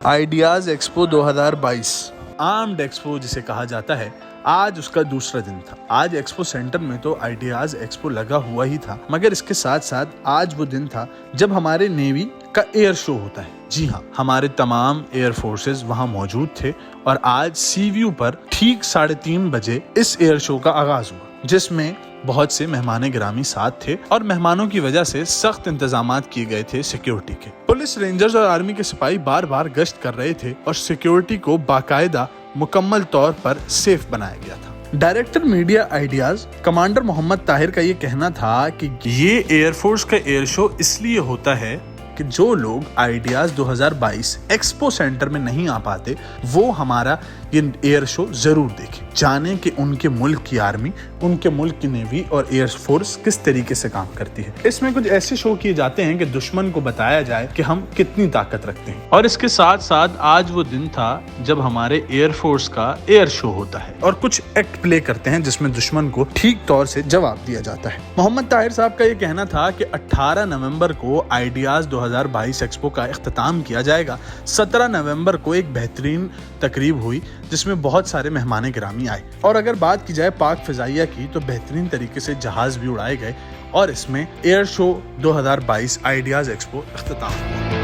Ideas expo 2022 armed expo جسے کہا جاتا ہے، آج اس کا دوسرا دن تھا۔ آج ایکسپو سینٹر میں تو آئیڈیاز ایکسپو لگا ہوا ہی تھا، مگر اس کے ساتھ ساتھ آج وہ دن تھا جب ہمارے نیوی کا ایئر شو ہوتا ہے۔ جی ہاں، ہمارے تمام ایئر فورسز وہاں موجود تھے اور آج سی ویو پر ٹھیک 3:30 بجے اس ایئر شو کا آغاز ہوا، جس میں بہت سے مہمان گرامی ساتھ تھے اور مہمانوں کی وجہ سے سخت انتظامات کیے گئے تھے سیکیورٹی کے۔ پولیس، رینجرز اور آرمی کے سپاہی بار بار گشت کر رہے تھے اور سیکیورٹی کو باقاعدہ مکمل طور پر سیف بنایا گیا تھا۔ ڈائریکٹر میڈیا آئیڈیاز کمانڈر محمد طاہر کا یہ کہنا تھا کہ یہ ایئر فورس کا ایئر شو اس لیے ہوتا ہے کہ جو لوگ آئیڈیاز 2022 ایکسپو سینٹر میں نہیں آ پاتے وہ ہمارا یہ ایئر شو ضرور دیکھیں، جانیں کہ ان کے ملک کی آرمی، ان کے ملک کی نیوی اور ایئر فورس کس طریقے سے کام کرتی ہے۔ اس میں کچھ ایسے شو کیے جاتے ہیں کہ دشمن کو بتایا جائے کہ ہم کتنی طاقت رکھتے ہیں، اور اس کے ساتھ ساتھ آج وہ دن تھا جب ہمارے ایئر فورس کا ایئر شو ہوتا ہے اور کچھ ایکٹ پلے کرتے ہیں جس میں دشمن کو ٹھیک طور سے جواب دیا جاتا ہے۔ محمد طاہر صاحب کا یہ کہنا تھا کہ 18 نومبر کو آئیڈیاز 2022 ایکسپو کا اختتام کیا جائے گا۔ 17 نومبر کو ایک بہترین تقریب ہوئی جس میں بہت سارے مہمان گرامی آئے، اور اگر بات کی جائے پاک فضائیہ کی تو بہترین طریقے سے جہاز بھی اڑائے گئے اور اس میں ایئر شو 2022 آئیڈیاز ایکسپو اختتام ہوا۔